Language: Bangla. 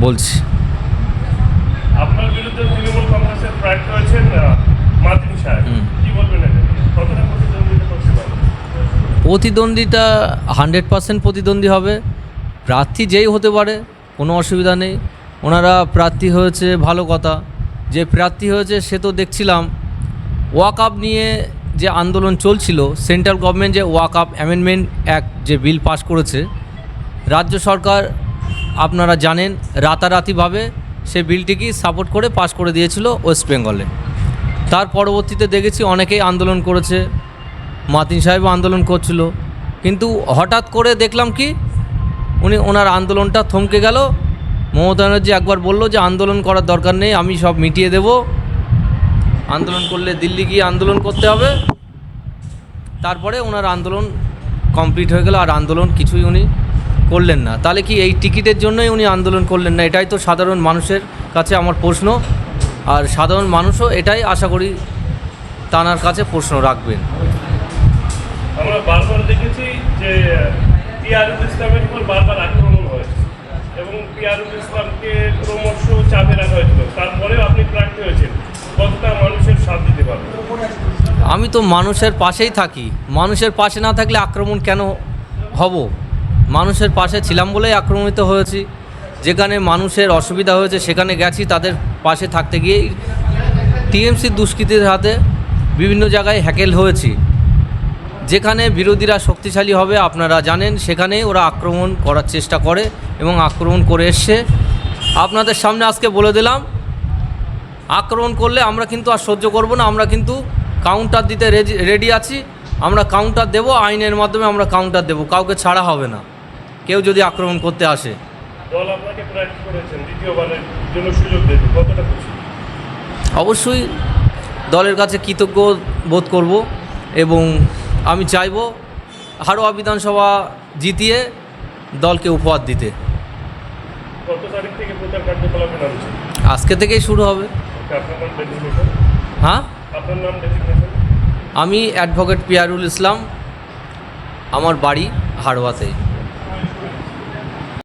বলছি। আপনার বিরুদ্ধে তৃণমূল কংগ্রেসের প্রার্থী হয়েছেন মাতিন সাহেব, কি বলবেন এটা নিয়ে? কতটা প্রতিদ্বন্দ্বিতা করতে পারে? প্রতিদ্বন্দ্বিতা 100% প্রতিদ্বন্দ্বী হবে। প্রার্থী যেই হতে পারে, কোনো অসুবিধা নেই। ওনারা প্রার্থী হয়েছে ভালো কথা। যে প্রার্থী হয়েছে সে তো দেখছিলাম ওয়াকআপ নিয়ে যে আন্দোলন চলছিল, সেন্ট্রাল গভর্নমেন্ট যে ওয়াকআপ অ্যামেন্ডমেন্ট অ্যাক্ট যে বিল পাস করেছে, রাজ্য সরকার আপনারা জানেন রাতারাতিভাবে সে বিলটিকে সাপোর্ট করে পাস করে দিয়েছিল ওয়েস্ট বেঙ্গলে। তার পরবর্তীতে দেখেছি অনেকেই আন্দোলন করেছে, মাতিন সাহেবও আন্দোলন করছিল, কিন্তু হঠাৎ করে দেখলাম কি ওনার আন্দোলনটা থমকে গেল। মমতা ব্যানার্জি একবার বলল যে আন্দোলন করার দরকার নেই, আমি সব মিটিয়ে দেব, আন্দোলন করলে দিল্লি গিয়ে আন্দোলন করতে হবে। তারপরে ওনার আন্দোলন কমপ্লিট হয়ে গেল, আর আন্দোলন কিছুই উনি করলেন না। তাহলে কি এই টিকিটের জন্যই উনি আন্দোলন করলেন না? এটাই তো সাধারণ মানুষের কাছে আমার প্রশ্ন। আর সাধারণ মানুষও এটাই আশা করি তানার কাছে প্রশ্ন রাখবেন। আমরা বারবার দেখেছি যে পিয়ারুল ইসলামের উপর বারবার আক্রমণ হয়েছে এবং পিয়ারুল ইসলামকে ক্রমশ চাপে রাখা হয়েছিল, তারপরেও আপনি প্রার্থী হয়েছেন। কতটা মানুষের সাথ দিতে পারবেন? আমি তো মানুষের পাশেই থাকি, মানুষের পাশে না থাকলে আক্রমণ কেন হব? মানুষের পাশে ছিলাম বলেই আক্রমণিত হয়েছি। যেখানে মানুষের অসুবিধা হয়েছে সেখানে গেছি, তাদের পাশে থাকতে গিয়েই টিএমসির দুষ্কৃতীর হাতে বিভিন্ন জায়গায় হ্যাকেল হয়েছি। যেখানে বিরোধীরা শক্তিশালী হবে আপনারা জানেন, সেখানে ওরা আক্রমণ করার চেষ্টা করে এবং আক্রমণ করে এসছে। আপনাদের সামনে আজকে বলে দিলাম, আক্রমণ করলে আমরা কিন্তু আর সহ্য করব না। আমরা কিন্তু কাউন্টার দিতে রেডি আছি। আমরা কাউন্টার দেব, আইনের মাধ্যমে আমরা কাউন্টার দেব, কাউকে ছাড়া হবে না কেউ যদি আক্রমণ করতে আসে। দল আপনাকে প্রার্থী করেছেন, দ্বিতীয়বারের জন্য সুযোগ দেবে, কতটা খুশি? অবশ্যই দলের কাছে কৃতজ্ঞ বোধ করব এবং আমি চাইব হাড়োয়া বিধানসভা জিতিয়ে দলকে উপহার দিতে। কত তারিখ থেকে প্রচার কার্যকলাপে নামছে? আজকে থেকেই শুরু হবে। আপনার নাম ডেজিগনেশন? হ্যাঁ, আপনার নাম ডেজিগনেশন? আমি অ্যাডভোকেট পিয়ারুল ইসলাম, আমার বাড়ি হাড়োয়াতে।